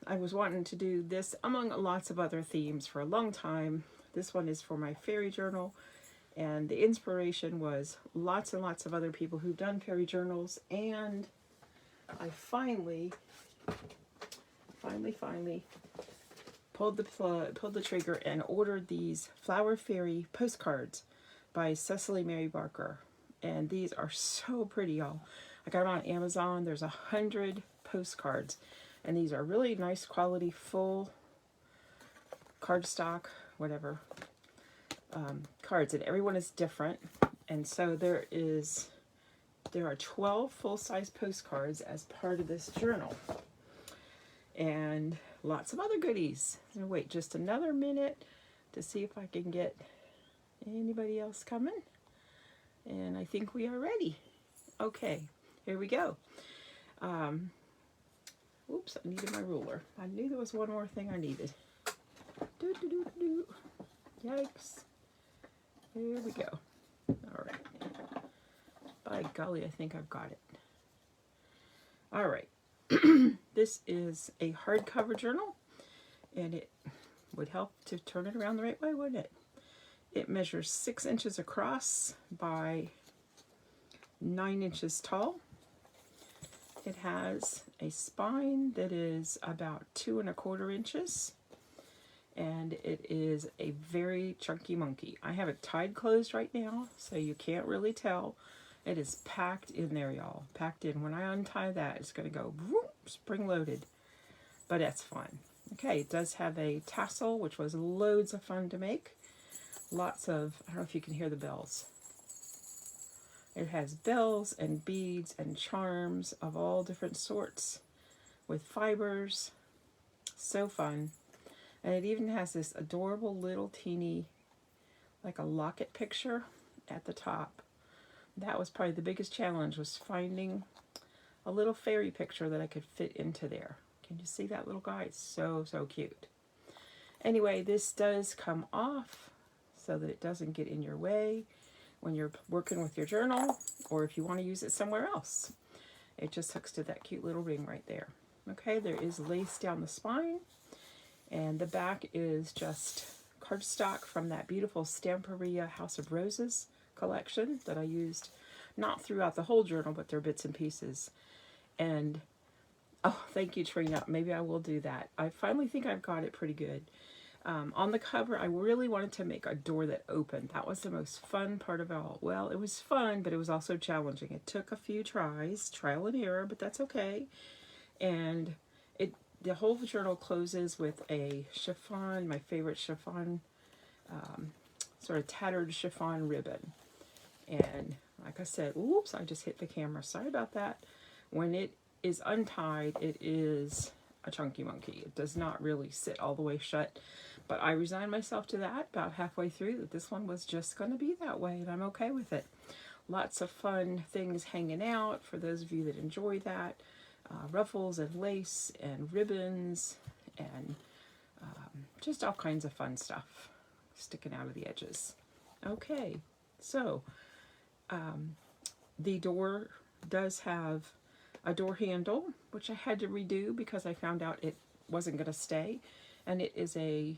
I was wanting to do this among lots of other themes for a long time. This one is for my fairy journal, and the inspiration was lots and lots of other people who've done fairy journals, and I finally pulled the trigger and ordered these Flower Fairy postcards by Cecily Mary Barker. And these are so pretty, y'all. I got them on Amazon. There's 100 postcards, and these are really nice quality, full cardstock, whatever, cards, and everyone is different. And so there are 12 full-size postcards as part of this journal, and lots of other goodies. I'm gonna wait just another minute to see if I can get anybody else coming, and I think we are ready. Okay, here we go. Oops, I needed my ruler. I knew there was one more thing I needed. Yikes. Here we go. All right. By golly, I think I've got it. All right. This is a hardcover journal, and it would help to turn it around the right way, wouldn't it? It measures 6 inches across by 9 inches tall. It has a spine that is about 2 1/4 inches, and it is a very chunky monkey. I have it tied closed right now, so you can't really tell. It is packed in there, y'all. Packed in. When I untie that, it's going to go whoop, spring-loaded. But that's fun. Okay, it does have a tassel, which was loads of fun to make. Lots of, I don't know if you can hear the bells. It has bells and beads and charms of all different sorts with fibers. So fun. And it even has this adorable little teeny, like a locket picture at the top. That was probably the biggest challenge, was finding a little fairy picture that I could fit into there. Can you see that little guy? It's so, so cute. Anyway, this does come off so that it doesn't get in your way when you're working with your journal, or if you want to use it somewhere else. It just hooks to that cute little ring right there. Okay, there is lace down the spine, and the back is just cardstock from that beautiful Stamperia House of Roses collection that I used not throughout the whole journal, but they're bits and pieces. And oh, thank you, Trina. Maybe I will do that. I finally think I've got it pretty good. On the cover, I really wanted to make a door that opened. That was the most fun part of it all. Well, it was fun, but it was also challenging. It took a few tries, trial and error, but that's okay. And the whole journal closes with a chiffon, my favorite chiffon, sort of tattered chiffon ribbon. And like I said, oops, I just hit the camera. Sorry about that. When it is untied, it is a chunky monkey. It does not really sit all the way shut. But I resigned myself to that about halfway through, that this one was just going to be that way, and I'm okay with it. Lots of fun things hanging out for those of you that enjoy that. Ruffles and lace and ribbons and just all kinds of fun stuff sticking out of the edges. Okay, so the door does have a door handle, which I had to redo because I found out it wasn't going to stay. And it is a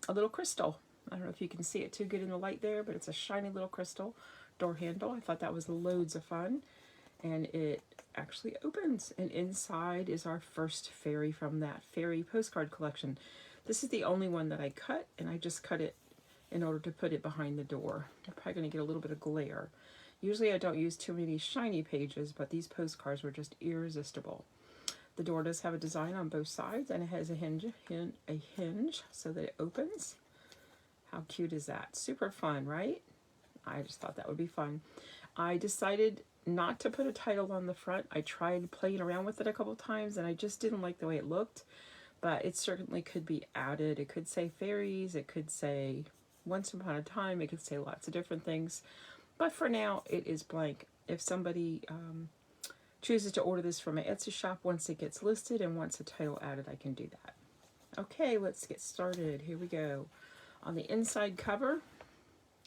little crystal. I don't know if you can see it too good in the light there, but it's a shiny little crystal door handle. I thought that was loads of fun. And it actually opens. And inside is our first fairy from that fairy postcard collection. This is the only one that I cut, and I just cut it in order to put it behind the door. You're probably going to get a little bit of glare. Usually I don't use too many shiny pages, but these postcards were just irresistible. The door does have a design on both sides, and it has a hinge so that it opens. How cute is that? Super fun, right? I just thought that would be fun. I decided not to put a title on the front. I tried playing around with it a couple times, and I just didn't like the way it looked. But it certainly could be added. It could say fairies. It could say once upon a time. It could say lots of different things. But for now, it is blank. If somebody chooses to order this from my Etsy shop, once it gets listed and once a title added, I can do that. Okay, let's get started. Here we go. On the inside cover,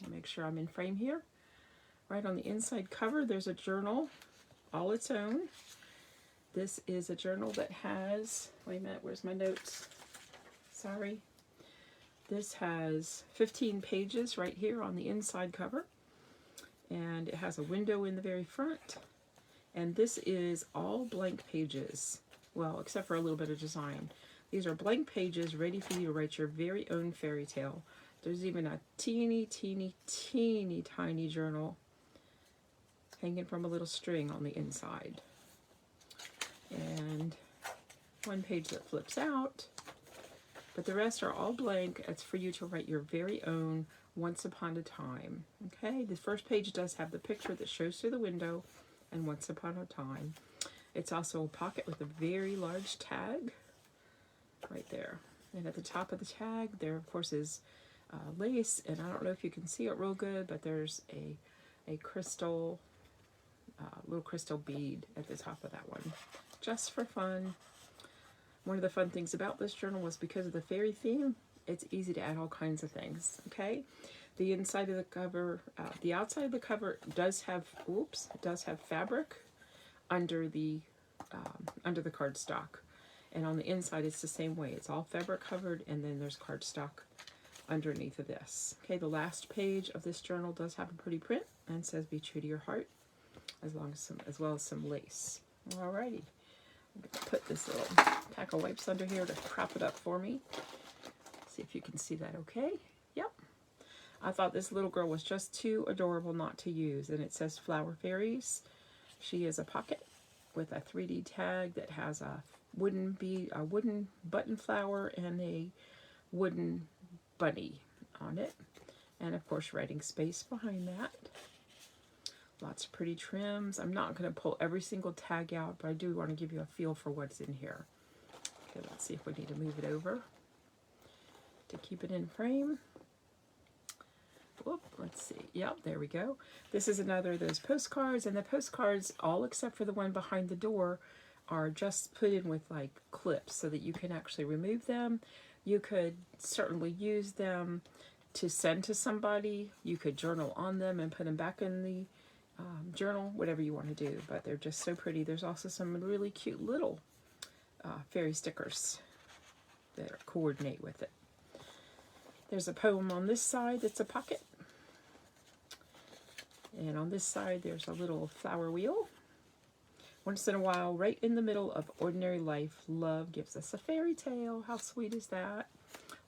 make sure I'm in frame here. Right on the inside cover, there's a journal all its own. This is a journal that has, wait a minute, where's my notes? Sorry. This has 15 pages right here on the inside cover. And it has a window in the very front. And this is all blank pages. Well, except for a little bit of design. These are blank pages ready for you to write your very own fairy tale. There's even a teeny, teeny, teeny, tiny journal hanging from a little string on the inside. And one page that flips out. But the rest are all blank. It's for you to write your very own Once Upon a Time. Okay, the first page does have the picture that shows through the window and Once Upon a Time. It's also a pocket with a very large tag right there. And at the top of the tag, there of course is lace, and I don't know if you can see it real good, but there's a crystal, little crystal bead at the top of that one, just for fun. One of the fun things about this journal was because of the fairy theme, it's easy to add all kinds of things. Okay, the inside of the cover, the outside of the cover does have, oops, it does have fabric under the cardstock, and on the inside it's the same way. It's all fabric covered, and then there's cardstock underneath of this. Okay, the last page of this journal does have a pretty print and says "Be true to your heart," as well as some lace. Alrighty, I'm going to put this little pack of wipes under here to prop it up for me. See if you can see that okay. Yep. I thought this little girl was just too adorable not to use, and it says Flower Fairies. She is a pocket with a 3D tag that has a wooden button flower and a wooden bunny on it, and of course writing space behind that. Lots of pretty trims. I'm not going to pull every single tag out, but I do want to give you a feel for what's in here. Okay, let's see if we need to move it over to keep it in frame. Whoop, let's see. Yep, there we go. This is another of those postcards, and the postcards, all except for the one behind the door, are just put in with like clips so that you can actually remove them. You could certainly use them to send to somebody. You could journal on them and put them back in the journal, whatever you want to do, but they're just so pretty. There's also some really cute little fairy stickers that coordinate with it. There's a poem on this side that's a pocket. And on this side, there's a little flower wheel. Once in a while, right in the middle of ordinary life, love gives us a fairy tale. How sweet is that?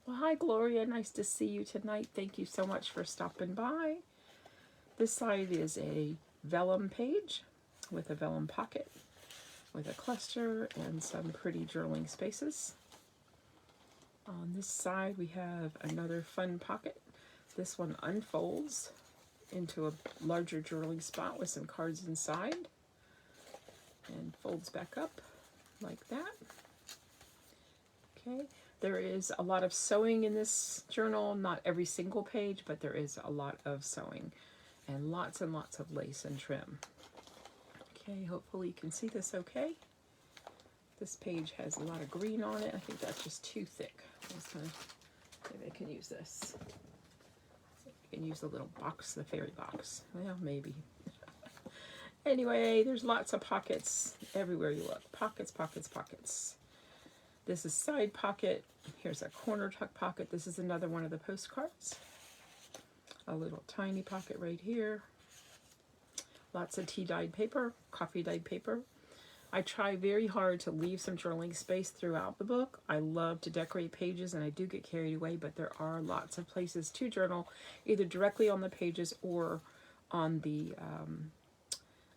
Well, hi, Gloria. Nice to see you tonight. Thank you so much for stopping by. This side is a vellum page with a vellum pocket with a cluster and some pretty journaling spaces. On this side, we have another fun pocket. This one unfolds into a larger journaling spot with some cards inside and folds back up like that. Okay, there is a lot of sewing in this journal, not every single page, but there is a lot of sewing and lots of lace and trim. Okay, hopefully you can see this okay. This page has a lot of green on it. I think that's just too thick. Maybe I can use this. I can use the little box, the fairy box. Well, maybe. Anyway, there's lots of pockets everywhere you look. Pockets, pockets, pockets. This is side pocket. Here's a corner tuck pocket. This is another one of the postcards. A little tiny pocket right here. Lots of tea-dyed paper, coffee-dyed paper. I try very hard to leave some journaling space throughout the book. I love to decorate pages, and I do get carried away, but there are lots of places to journal, either directly on the pages or on the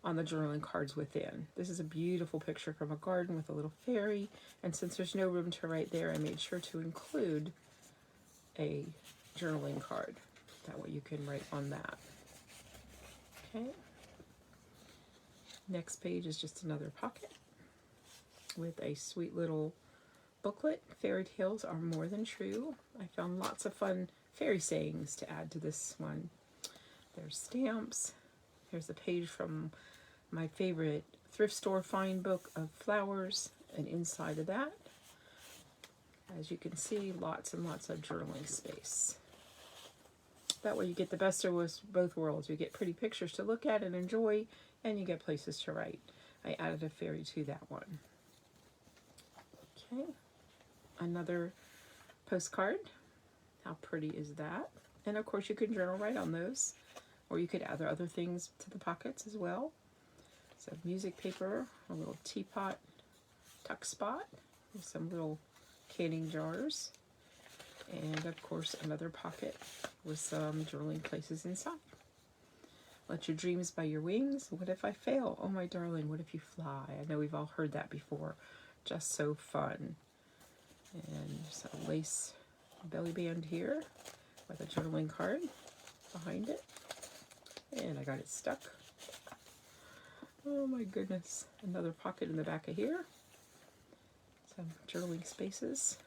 journaling cards within. This is a beautiful picture from a garden with a little fairy, and since there's no room to write there, I made sure to include a journaling card. That way you can write on that. Okay. Next page is just another pocket with a sweet little booklet. Fairy tales are more than true. I found lots of fun fairy sayings to add to this one. There's stamps. Here's a page from my favorite thrift store find book of flowers, and inside of that, as you can see, lots and lots of journaling space. That way you get the best of both worlds. You get pretty pictures to look at and enjoy, and you get places to write. I added a fairy to that one. Okay, another postcard. How pretty is that? And of course you can journal write on those, or you could add other things to the pockets as well. So music paper, a little teapot tuck spot with some little canning jars, and of course another pocket with some journaling places inside. Let your dreams by your wings. What if I fail? Oh my darling, what if you fly? I know we've all heard that before. Just so fun. And there's a lace belly band here with a journaling card behind it. And I got it stuck. Oh my goodness. Another pocket in the back of here. Some journaling spaces.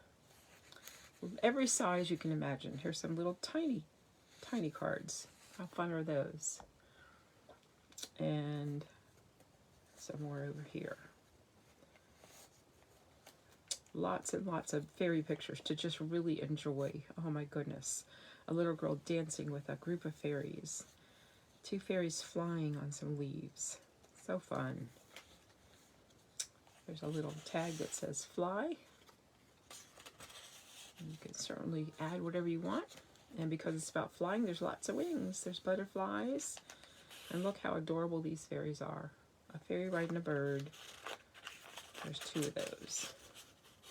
Every size you can imagine. Here's some little tiny cards. How fun are those? And some more over here. Lots and lots of fairy pictures to just really enjoy. Oh my goodness. A little girl dancing with a group of fairies. Two fairies flying on some leaves. So fun. There's a little tag that says fly. And you can certainly add whatever you want. And because it's about flying, there's lots of wings. There's butterflies. And look how adorable these fairies are. A fairy riding a bird. There's two of those.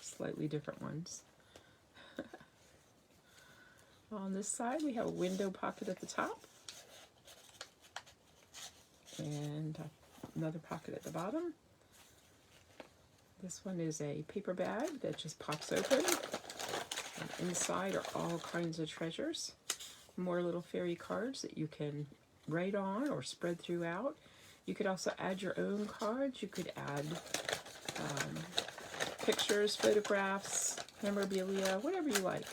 Slightly different ones. On this side, we have a window pocket at the top. And another pocket at the bottom. This one is a paper bag that just pops open. And inside are all kinds of treasures. More little fairy cards that you can write on or spread throughout. You could also add your own cards. You could add pictures, photographs, memorabilia, whatever you like.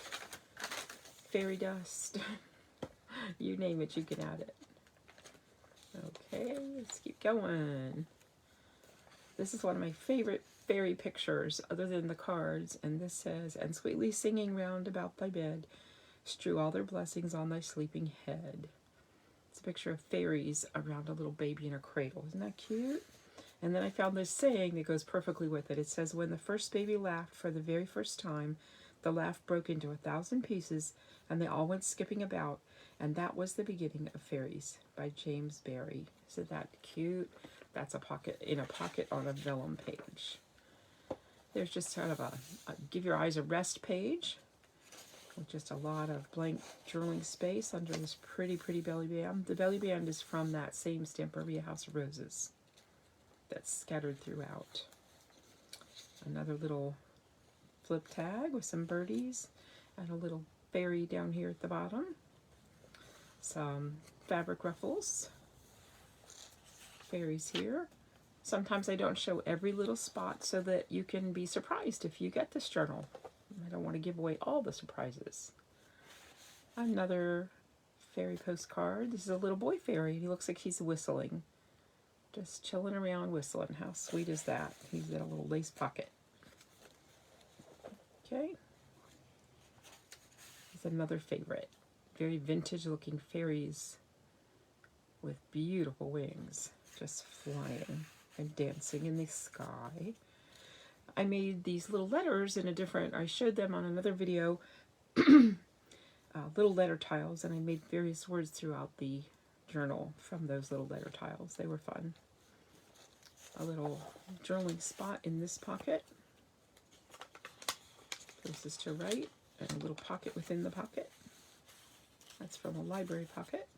Fairy dust. You name it, you can add it. Okay, let's keep going. This is one of my favorite fairy pictures other than the cards, and this says, "And sweetly singing round about thy bed, strew all their blessings on thy sleeping head." It's a picture of fairies around a little baby in a cradle. Isn't that cute? And then I found this saying that goes perfectly with it. It says, "When the first baby laughed for the very first time, the laugh broke into 1,000 pieces, and they all went skipping about, and that was the beginning of fairies," by James Barrie. Isn't that cute? That's a pocket in a pocket on a vellum page. There's just kind of a give your eyes a rest page with just a lot of blank journaling space under this pretty belly band. The belly band is from that same Stamperia House of Roses that's scattered throughout. Another little flip tag with some birdies and a little fairy down here at the bottom. Some fabric ruffles. Fairies here. Sometimes I don't show every little spot so that you can be surprised if you get this journal. I don't want to give away all the surprises. Another fairy postcard. This is a little boy fairy. He looks like he's whistling. Just chilling around whistling. How sweet is that? He's in a little lace pocket. Okay. It's another favorite. Very vintage looking fairies with beautiful wings. Just flying and dancing in the sky. I made these little letters in a different, I showed them on another video, little letter tiles, and I made various words throughout the journal from those little letter tiles. They were fun. A little journaling spot in this pocket. Places to write, and a little pocket within the pocket. That's from a library pocket.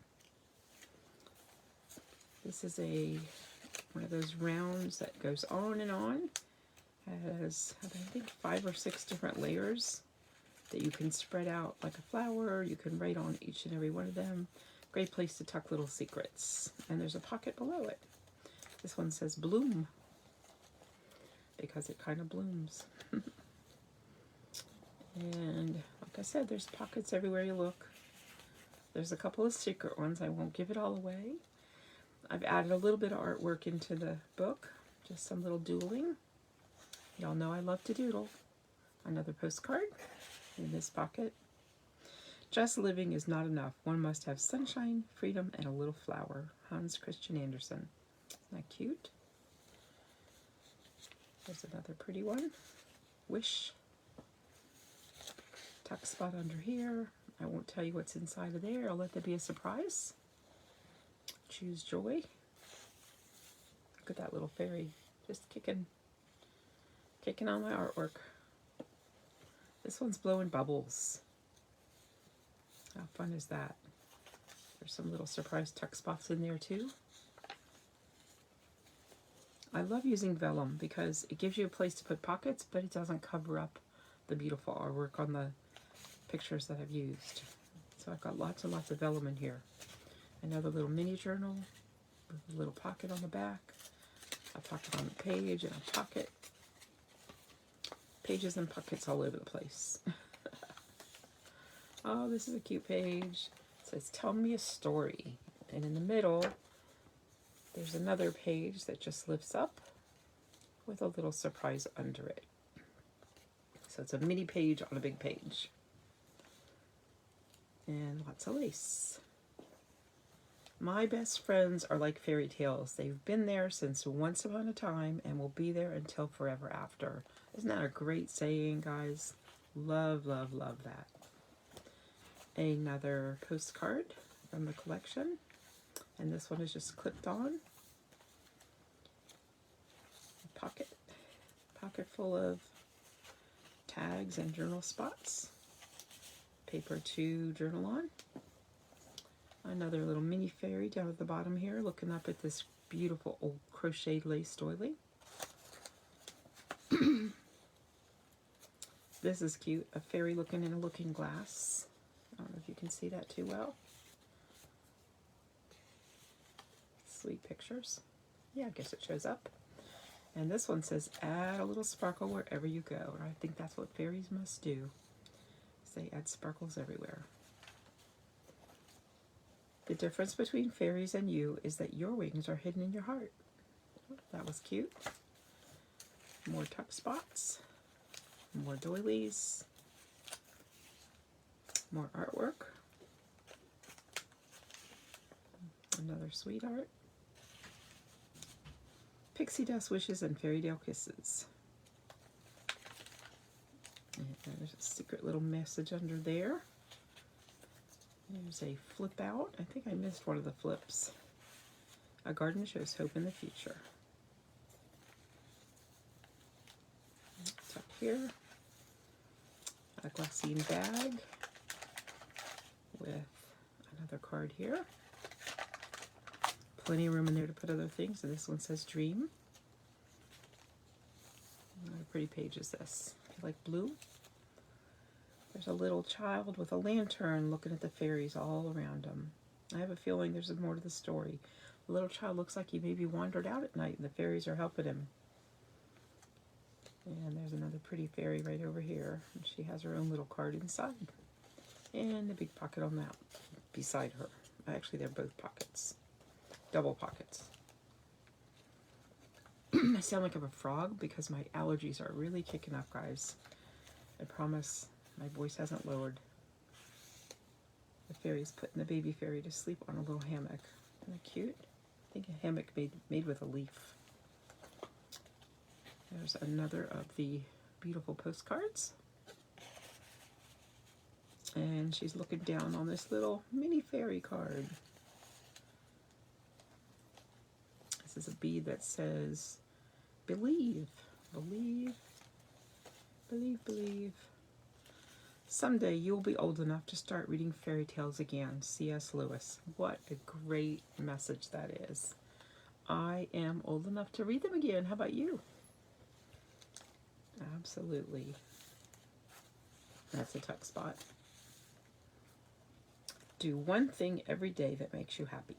This is one of those rounds that goes on and on. Has, I think, 5 or 6 different layers that you can spread out like a flower. You can write on each and every one of them. Great place to tuck little secrets. And there's a pocket below it. This one says bloom, because it kind of blooms. And like I said, there's pockets everywhere you look. There's a couple of secret ones. I won't give it all away. I've added a little bit of artwork into the book. Just some little doodling. Y'all know I love to doodle. Another postcard in this pocket. Just living is not enough. One must have sunshine, freedom, and a little flower. Hans Christian Andersen. Isn't that cute? There's another pretty one. Wish. Tuck spot under here. I won't tell you what's inside of there. I'll let that be a surprise. Choose joy. Look at that little fairy just kicking on my artwork. This one's blowing bubbles. How fun is that? There's some little surprise tuck spots in there too. I love using vellum because it gives you a place to put pockets, but it doesn't cover up the beautiful artwork on the pictures that I've used. So I've got lots and lots of vellum in here. Another little mini journal with a little pocket on the back, a pocket on the page, and a pocket. Pages and pockets all over the place. Oh, this is a cute page. It says, tell me a story. And in the middle, there's another page that just lifts up with a little surprise under it. So it's a mini page on a big page. And lots of lace. My best friends are like fairy tales. They've been there since once upon a time and will be there until forever after. Isn't that a great saying, guys? Love, love, love that. Another postcard from the collection. And this one is just clipped on. A pocket full of tags and journal spots. Paper to journal on. Another little mini fairy down at the bottom here, looking up at this beautiful old crocheted lace doily. This is cute, a fairy looking in a looking glass. I don't know if you can see that too well. Sweet pictures. Yeah, I guess it shows up. And this one says, add a little sparkle wherever you go. And I think that's what fairies must do. They add sparkles everywhere. The difference between fairies and you is that your wings are hidden in your heart. That was cute. More tuck spots. More doilies. More artwork. Another sweetheart. Pixie dust wishes and fairy tale kisses. And there's a secret little message under there. There's a flip out. I think I missed one of the flips. A garden shows hope in the future. It's up here. A glassine bag with another card here. Plenty of room in there to put other things. And this one says dream. What a pretty page is this? If you like blue. There's a little child with a lantern looking at the fairies all around him. I have a feeling there's more to the story. The little child looks like he maybe wandered out at night and the fairies are helping him. And there's another pretty fairy right over here. And she has her own little card inside. And a big pocket on that beside her. Actually, they're both pockets. Double pockets. I sound like I'm a frog because my allergies are really kicking up, guys. I promise my voice hasn't lowered. The fairy's putting the baby fairy to sleep on a little hammock. Isn't that cute? I think a hammock made with a leaf. There's another of the beautiful postcards. And she's looking down on this little mini fairy card. This is a bead that says, believe, believe, believe, believe. Someday you'll be old enough to start reading fairy tales again. C.S. Lewis. What a great message that is. I am old enough to read them again. How about you? Absolutely. That's a tuck spot. Do one thing every day that makes you happy.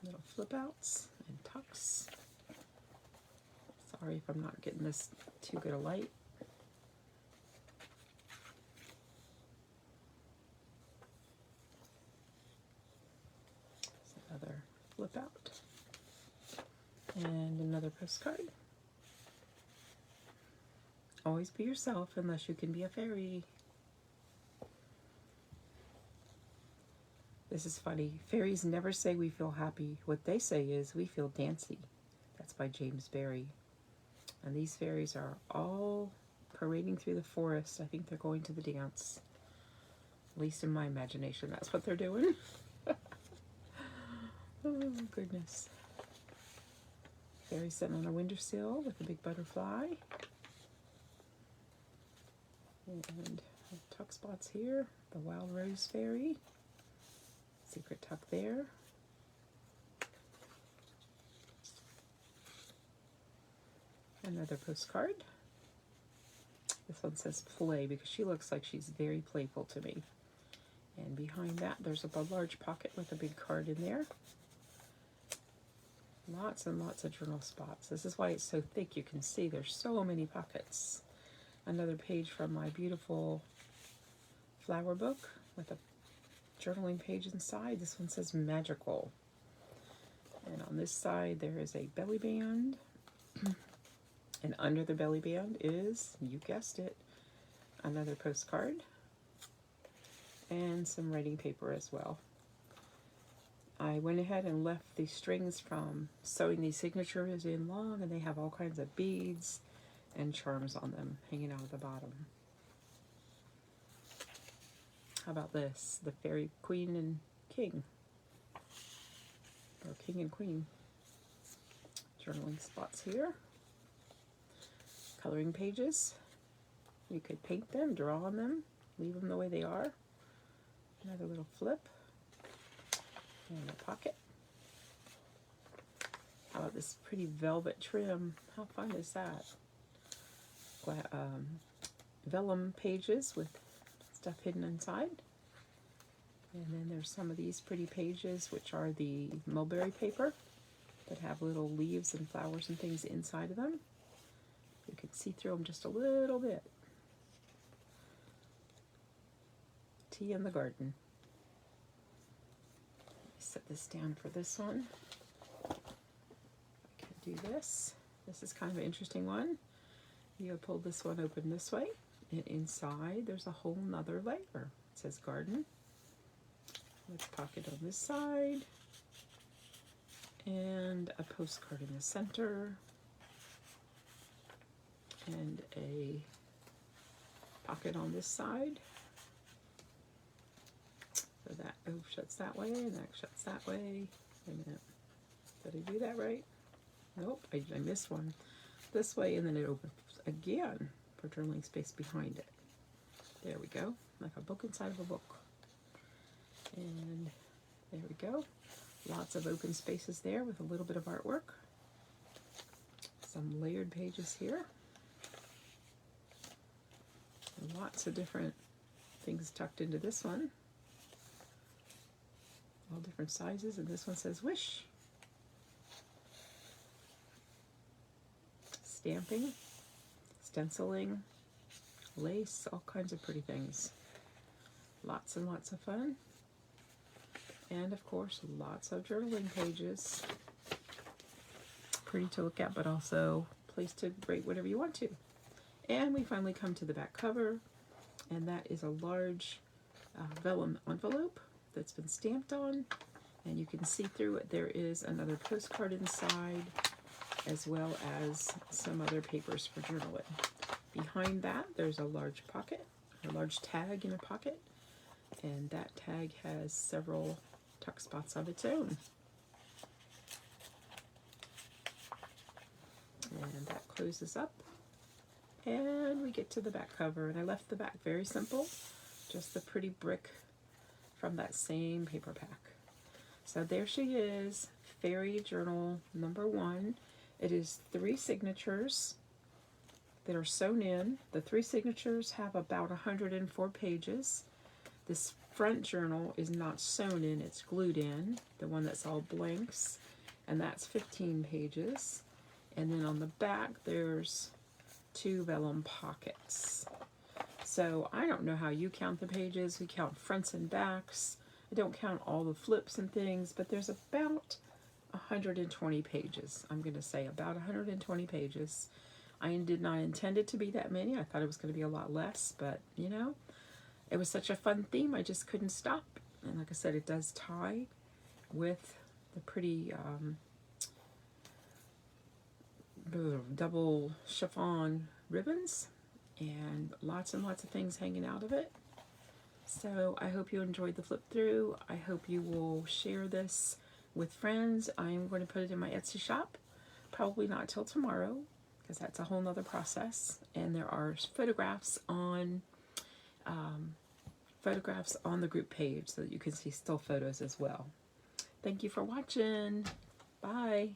Little flip outs and tucks. Sorry if I'm not getting this too good a light. Another flip out. And another postcard. Always be yourself unless you can be a fairy. This is funny. Fairies never say we feel happy. What they say is we feel dancy. That's That's by James Barrie. And these fairies are all parading through the forest. I think they're going to the dance. At least in my imagination, that's what they're doing. Oh, goodness. Fairy sitting on a windowsill with a big butterfly. And tuck spots here. The Wild Rose Fairy. Secret tuck there. Another postcard. This one says play because she looks like she's very playful to me. And behind that there's a large pocket with a big card in there. Lots and lots of journal spots. This is why it's so thick. You can see there's so many pockets. Another page from my beautiful flower book with a journaling page inside. This one says magical. And on this side there is a belly band. And under the belly band is, you guessed it, another postcard. And some writing paper as well. I went ahead and left the strings from sewing these signatures in long, and they have all kinds of beads and charms on them hanging out at the bottom. How about this? The Fairy Queen and King. Or King and Queen. Journaling spots here. Coloring pages. You could paint them, draw on them, leave them the way they are. Another little flip. And a pocket. How about this pretty velvet trim? How fun is that? Vellum pages with stuff hidden inside. And then there's some of these pretty pages, which are the mulberry paper that have little leaves and flowers and things inside of them. You can see through them just a little bit. Tea in the garden. Set this down for this one. I can do this. This is kind of an interesting one. You pull this one open this way, and inside there's a whole nother layer. It says garden. Let's pocket on this side, and a postcard in the center, and a pocket on this side. So that shuts that way, and that shuts that way. Wait a minute. Did I do that right? Nope, I missed one. This way, and then it opens again for journaling space behind it. There we go, like a book inside of a book. And there we go. Lots of open spaces there with a little bit of artwork. Some layered pages here. And lots of different things tucked into this one. All different sizes, and this one says wish. Stamping, stenciling, lace, all kinds of pretty things. Lots and lots of fun. And of course, lots of journaling pages. Pretty to look at, but also a place to write whatever you want to. And we finally come to the back cover, and that is a large vellum envelope that's been stamped on, and you can see through it. There is another postcard inside, as well as some other papers for journaling. Behind that, there's a large pocket, a large tag in a pocket, and that tag has several tuck spots of its own. And that closes up, and we get to the back cover, and I left the back very simple, just the pretty brick from that same paper pack. So there she is, Fairy Journal number 1. It is 3 signatures that are sewn in. The 3 signatures have about 104 pages. This front journal is not sewn in, it's glued in, the one that's all blanks, and that's 15 pages. And then on the back there's 2 vellum pockets. So I don't know how you count the pages. We count fronts and backs. I don't count all the flips and things, but there's about 120 pages. I'm going to say about 120 pages. I did not intend it to be that many. I thought it was going to be a lot less, but you know, it was such a fun theme, I just couldn't stop. And like I said, it does tie with the pretty double chiffon ribbons and lots of things hanging out of it. So I hope you enjoyed the flip through. I hope you will share this with friends. I'm going to put it in my Etsy shop, probably not till tomorrow, because that's a whole nother process. And there are photographs on the group page so that you can see still photos as well. Thank you for watching. Bye.